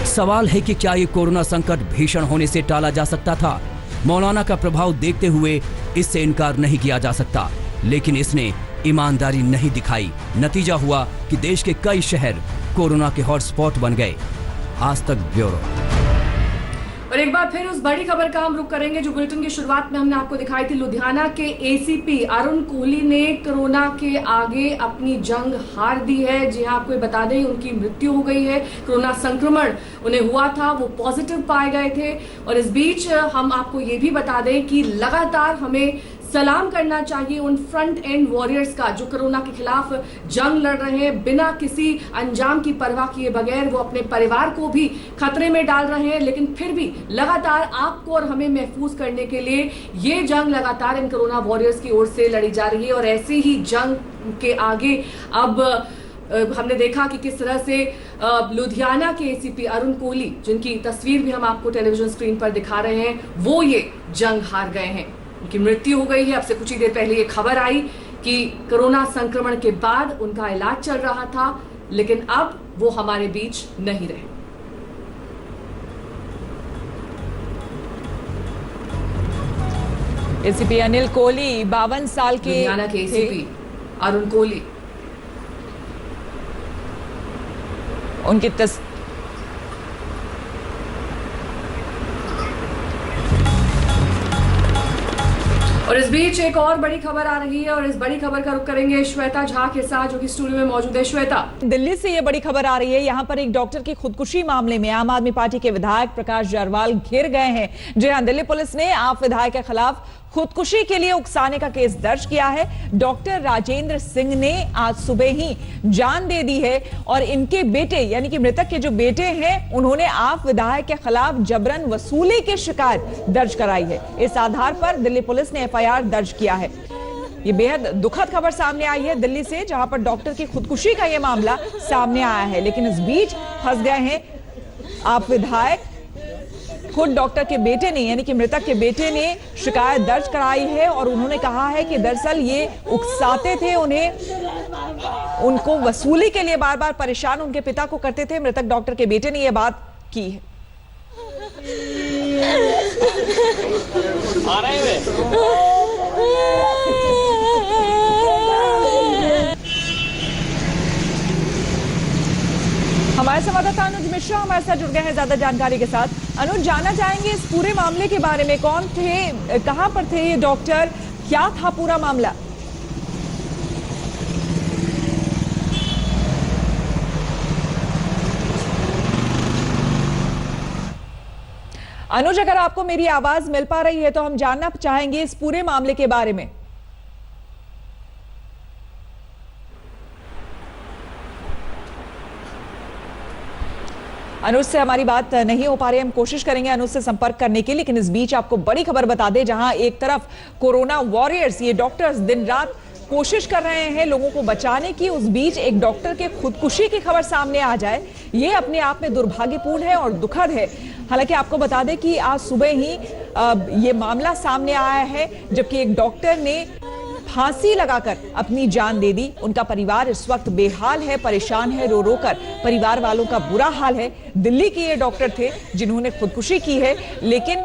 सवाल है कि क्या ये कोरोना संकट भीषण होने से टाला जा सकता था? मौलाना का प्रभाव देखते हुए इससे इनकार नहीं किया जा सकता, लेकिन इसने ईमानदारी नहीं दिखाई। नतीजा हुआ कि देश के कई शहर कोरोना के हॉटस्पॉट बन गए। आज तक ब्यूरो। और एक बार फिर उस बड़ी खबर का हम रुख करेंगे जो बुलेटिन की शुरुआत में हमने आपको दिखाई थी। लुधियाना के एसीपी अरुण कोहली ने कोरोना के आगे अपनी जंग हार दी है। जी हाँ, आपको बता दें उनकी मृत्यु हो गई है। कोरोना संक्रमण उन्हें हुआ था, वो पॉजिटिव पाए गए थे। और इस बीच हम आपको ये भी बता दें कि लगातार हमें सलाम करना चाहिए उन फ्रंट एंड वॉरियर्स का जो कोरोना के खिलाफ जंग लड़ रहे हैं, बिना किसी अंजाम की परवाह किए बगैर वो अपने परिवार को भी खतरे में डाल रहे हैं, लेकिन फिर भी लगातार आपको और हमें महफूज करने के लिए ये जंग लगातार इन कोरोना वॉरियर्स की ओर से लड़ी जा रही है। और ऐसी ही जंग के आगे अब हमने देखा कि किस तरह से लुधियाना के एसीपी अरुण कोहली, जिनकी तस्वीर भी हम आपको टेलीविजन स्क्रीन पर दिखा रहे हैं, वो ये जंग हार गए हैं, उनकी मृत्यु हो गई है। अब से कुछ ही देर पहले ये खबर आई कि कोरोना संक्रमण के बाद उनका इलाज चल रहा था, लेकिन अब वो हमारे बीच नहीं रहे। एसीपी अनिल कोहली 52 साल के लुधियाना के एसीपी अरुण कोहली, उनकी और इस बीच एक और बड़ी खबर आ रही है और इस बड़ी खबर का रुख करेंगे श्वेता झा के साथ, जो कि स्टूडियो में मौजूद है। श्वेता, दिल्ली से ये बड़ी खबर आ रही है। यहाँ पर एक डॉक्टर की खुदकुशी मामले में आम आदमी पार्टी के विधायक प्रकाश जारवाल घिर गए हैं। जी हां, दिल्ली पुलिस ने आप विधायक के खिलाफ खुदकुशी के लिए उकसाने का केस दर्ज किया है। डॉक्टर राजेंद्र सिंह ने आज सुबह ही जान दे दी है और इनके बेटे यानी कि मृतक के जो बेटे हैं, उन्होंने आप विधायक के खिलाफ जबरन वसूली की शिकायत दर्ज कराई है। इस आधार पर दिल्ली पुलिस ने एफआईआर दर्ज किया है। ये बेहद दुखद खबर सामने आई है दिल्ली से, जहां पर डॉक्टर की खुदकुशी का यह मामला सामने आया है, लेकिन इस बीच फंस गए हैं आप विधायक। खुद डॉक्टर के बेटे ने यानी कि मृतक के बेटे ने शिकायत दर्ज कराई है और उन्होंने कहा है कि दरअसल ये उकसाते थे उनको वसूली के लिए बार बार परेशान उनके पिता को करते थे। मृतक डॉक्टर के बेटे ने यह बात की है। हमारे संवाददाता अनुज मिश्रा हमारे साथ जुड़ गए हैं ज्यादा जानकारी के साथ। अनुज, जानना चाहेंगे इस पूरे मामले के बारे में, कौन थे, कहां पर थे ये डॉक्टर, क्या था पूरा मामला? अनुज, अगर आपको मेरी आवाज मिल पा रही है तो हम जानना चाहेंगे इस पूरे मामले के बारे में। अनुज से हमारी बात नहीं हो पा रही, हम कोशिश करेंगे अनुज से संपर्क करने की, लेकिन इस बीच आपको बड़ी खबर बता दें, जहां एक तरफ कोरोना वॉरियर्स ये डॉक्टर्स दिन रात कोशिश कर रहे हैं लोगों को बचाने की, उस बीच एक डॉक्टर के खुदकुशी की खबर सामने आ जाए, ये अपने आप में दुर्भाग्यपूर्ण है और दुखद है। हालांकि आपको बता दें कि आज सुबह ही ये मामला सामने आया है, जबकि एक डॉक्टर ने फांसी लगाकर अपनी जान दे दी। उनका परिवार इस वक्त बेहाल है, परेशान है, रो रो कर परिवार वालों का बुरा हाल है। दिल्ली के ये डॉक्टर थे जिन्होंने खुदकुशी की है, लेकिन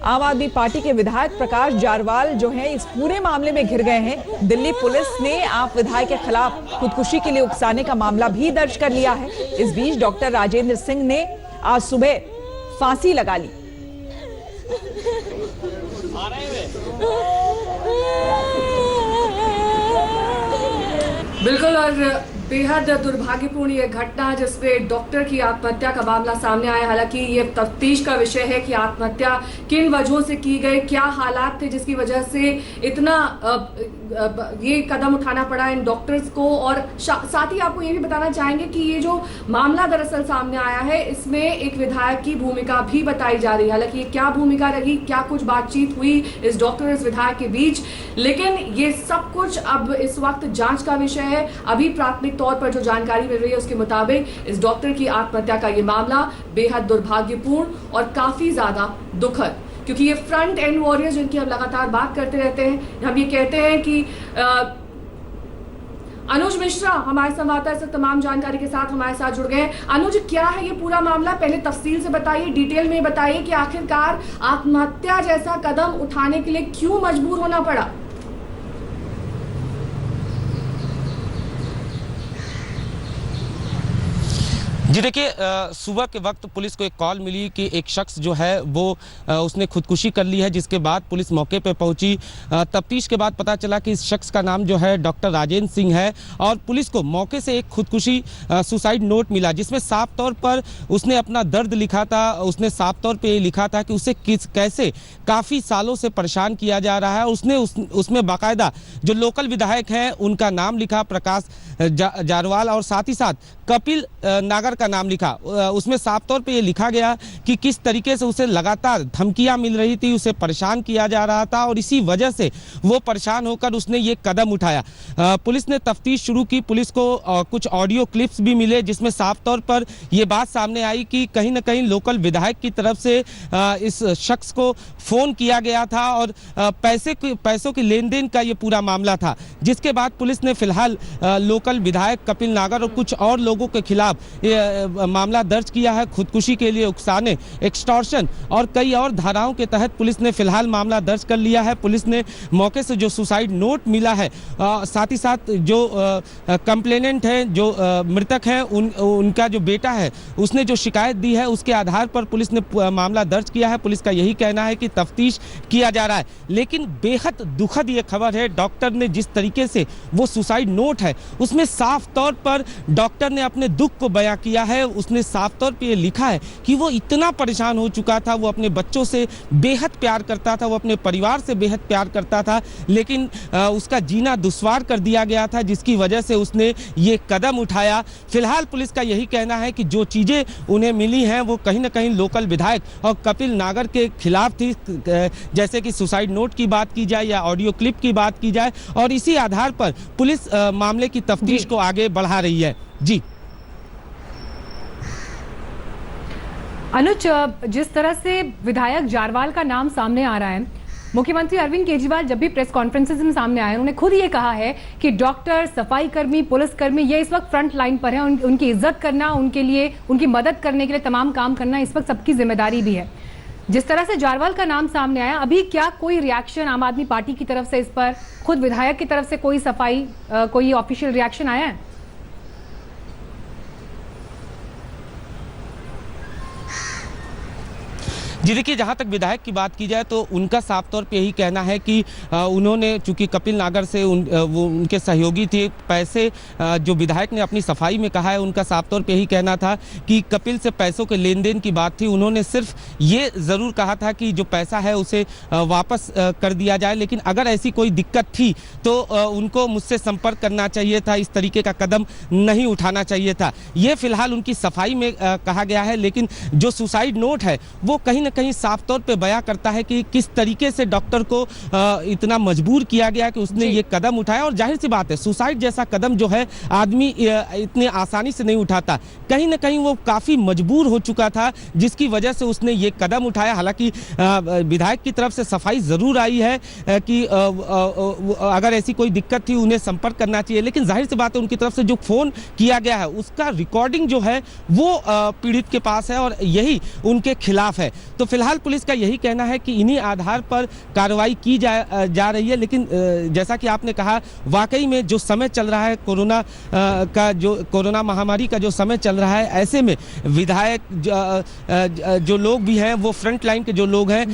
आम आदमी पार्टी के विधायक प्रकाश जारवाल जो हैं इस पूरे मामले में घिर गए हैं। दिल्ली पुलिस ने आप विधायक के खिलाफ खुदकुशी के लिए उकसाने का मामला भी दर्ज कर लिया है। इस बीच डॉक्टर राजेंद्र सिंह ने आज सुबह फांसी लगा ली। बिल्कुल, और बेहद दुर्भाग्यपूर्ण ये घटना जिसमें डॉक्टर की आत्महत्या का मामला सामने आया। हालांकि ये तफ्तीश का विषय है कि आत्महत्या किन वजहों से की गई, क्या हालात थे जिसकी वजह से इतना ये कदम उठाना पड़ा इन डॉक्टर्स को। और साथ ही आपको ये भी बताना चाहेंगे कि ये जो मामला दरअसल सामने आया है, इसमें एक विधायक की भूमिका भी बताई जा रही है। हालांकि क्या भूमिका रही, क्या कुछ बातचीत हुई इस डॉक्टर इस विधायक के बीच, लेकिन ये सब कुछ अब इस वक्त जांच का विषय है। अभी प्राथमिक तौर पर जो जानकारी मिल रही है उसके मुताबिक इस डॉक्टर की आत्महत्या का ये मामला बेहद दुर्भाग्यपूर्ण और काफी ज्यादा दुखद, क्योंकि ये फ्रंट एंड वॉरियर्स जिनकी हम लगातार बात करते रहते हैं, हम ये कहते हैं कि अनुज मिश्रा हमारे संवाददाता से तमाम जानकारी के साथ हमारे साथ जुड़ गए। अनुज, क्या है ये पूरा मामला, पहले तफसील से बताइए, डिटेल में बताइए कि आखिरकार आत्महत्या जैसा कदम उठाने के लिए क्यों मजबूर होना पड़ा? जी देखिए, सुबह के वक्त पुलिस को एक कॉल मिली कि एक शख्स जो है वो उसने खुदकुशी कर ली है, जिसके बाद पुलिस मौके पर पहुंची। तफ्तीश के बाद पता चला कि इस शख्स का नाम जो है डॉक्टर राजेंद्र सिंह है और पुलिस को मौके से एक खुदकुशी सुसाइड नोट मिला, जिसमें साफ तौर पर उसने अपना दर्द लिखा था। उसने साफ तौर पे ये लिखा था कि उसे कैसे काफ़ी सालों से परेशान किया जा रहा है। उसने उसमें बाकायदा जो लोकल विधायक हैं उनका नाम लिखा, प्रकाश जारवाल, और साथ ही साथ कपिल नागर का नाम लिखा। उसमें साफ तौर पे ये लिखा गया कि किस तरीके से उसे लगातार धमकियां मिल रही थी, उसे परेशान किया जा रहा था और इसी वजह से वो परेशान होकर उसने ये कदम उठाया। पुलिस ने तफ्तीश शुरू की। पुलिस को कुछ ऑडियो क्लिप्स भी मिले जिसमें साफ तौर पर ये बात सामने आई कि कहीं ना कहीं लोकल विधायक की तरफ से इस शख्स को फ़ोन किया गया था और पैसों की लेन देन का ये पूरा मामला था, जिसके बाद पुलिस ने फिलहाल लोकल विधायक कपिल नागर और कुछ और लोगों के खिलाफ मामला दर्ज किया है। खुदकुशी के लिए उकसाने, एक्सटॉर्शन और कई और धाराओं के तहत पुलिस ने फिलहाल मामला दर्ज कर लिया है। पुलिस ने मौके से जो सुसाइड नोट मिला है, साथ ही साथ जो कंप्लेनेंट है, जो मृतक हैं, उनका जो बेटा है उसने जो शिकायत दी है उसके आधार पर पुलिस ने मामला दर्ज किया है। पुलिस का यही कहना है कि तफ्तीश किया जा रहा है, लेकिन बेहद दुखद ये खबर है। डॉक्टर ने जिस तरीके से वो सुसाइड नोट है उसमें साफ तौर पर डॉक्टर ने अपने दुख को बयां किया है। उसने साफ तौर पे ये लिखा है कि वो इतना परेशान हो चुका था, वो अपने बच्चों से बेहद प्यार करता था, वो अपने परिवार से बेहद प्यार करता था, लेकिन उसका जीना दुश्वार कर दिया गया था, जिसकी वजह से उसने ये कदम उठाया। फिलहाल पुलिस का यही कहना है कि जो चीज़ें उन्हें मिली हैं वो कहीं ना कहीं लोकल विधायक और कपिल नागर के खिलाफ थी, जैसे कि सुसाइड नोट की बात की जाए या ऑडियो क्लिप की बात की जाए, और इसी आधार पर पुलिस मामले की तफ्तीश को आगे बढ़ा रही है। जी अनुज, जिस तरह से विधायक जारवाल का नाम सामने आ रहा है, मुख्यमंत्री अरविंद केजरीवाल जब भी प्रेस कॉन्फ्रेंसेस में सामने आए उन्होंने खुद ये कहा है कि डॉक्टर, सफाई कर्मी, पुलिसकर्मी ये इस वक्त फ्रंट लाइन पर हैं। उनकी इज्जत करना, उनके लिए, उनकी मदद करने के लिए तमाम काम करना इस वक्त सबकी जिम्मेदारी भी है। जिस तरह से जारवाल का नाम सामने आया, अभी क्या कोई रिएक्शन आम आदमी पार्टी की तरफ से इस पर, खुद विधायक की तरफ से कोई सफाई, कोई ऑफिशियल रिएक्शन आया है? जी देखिए, जहाँ तक विधायक की बात की जाए तो उनका साफ तौर पे यही कहना है कि उन्होंने, चूंकि कपिल नागर से वो उनके सहयोगी थे, पैसे जो विधायक ने अपनी सफाई में कहा है उनका साफ तौर पे यही कहना था कि कपिल से पैसों के लेन देन की बात थी। उन्होंने सिर्फ ये ज़रूर कहा था कि जो पैसा है उसे वापस कर दिया जाए, लेकिन अगर ऐसी कोई दिक्कत थी तो उनको मुझसे संपर्क करना चाहिए था, इस तरीके का कदम नहीं उठाना चाहिए था। ये फिलहाल उनकी सफाई में कहा गया है, लेकिन जो सुसाइड नोट है वो कहीं ना कहीं साफ तौर पे बयां करता है कि किस तरीके से डॉक्टर को इतना मजबूर किया गया कि उसने ये कदम उठाया। और जाहिर सी बात है, सुसाइड जैसा कदम जो है आदमी इतने आसानी से नहीं उठाता, कहीं ना कहीं वो काफ़ी मजबूर हो चुका था, जिसकी वजह से उसने ये कदम उठाया। हालांकि विधायक की तरफ से सफाई ज़रूर आई है कि अगर ऐसी कोई दिक्कत थी उन्हें संपर्क करना चाहिए, लेकिन जाहिर सी बात है उनकी तरफ से जो फ़ोन किया गया है उसका रिकॉर्डिंग जो है वो पीड़ित के पास है और यही उनके खिलाफ है। तो फिलहाल पुलिस का यही कहना है कि इन्हीं आधार पर कार्रवाई की जा रही है। लेकिन जैसा कि आपने कहा, वाकई में जो समय चल रहा है कोरोना महामारी का जो समय चल रहा है, ऐसे में विधायक जो लोग भी हैं, वो फ्रंट लाइन के जो लोग हैं,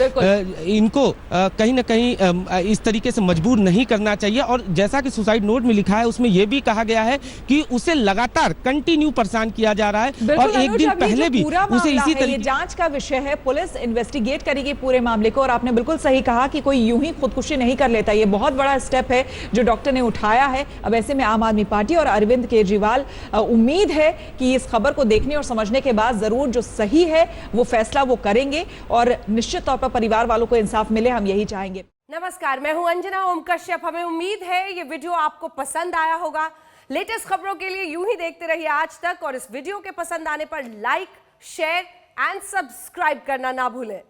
इनको कहीं ना कहीं इस तरीके से मजबूर नहीं करना चाहिए। और जैसा कि सुसाइड नोट में लिखा है उसमें यह भी कहा गया है कि उसे लगातार कंटिन्यू परेशान किया जा रहा है और एक दिन पहले भी उसे इसी तरीके, जांच का विषय है, पुलिस इन्वेस्टिगेट करेगी पूरे मामले को। और आपने बिल्कुल सही कहा कि कोई यूं ही खुदकुशी नहीं कर लेता, ये बहुत बड़ा स्टेप है जो डॉक्टर ने उठाया है। अब ऐसे में आम आदमी पार्टी और अरविंद केजरीवाल, उम्मीद है कि इस खबर को देखने और समझने के बाद जरूर जो सही है वो फैसला वो करेंगे और निश्चित तौर पर परिवार वालों को इंसाफ मिले, हम यही चाहेंगे। नमस्कार, मैं हूं अंजना ओम कश्यप। हमें उम्मीद है ये वीडियो आपको पसंद आया होगा। लेटेस्ट खबरों के लिए यूं ही देखते रहिए आज तक, और इस वीडियो के पसंद आने पर लाइक, शेयर एंड सब्सक्राइब करना ना भूलें।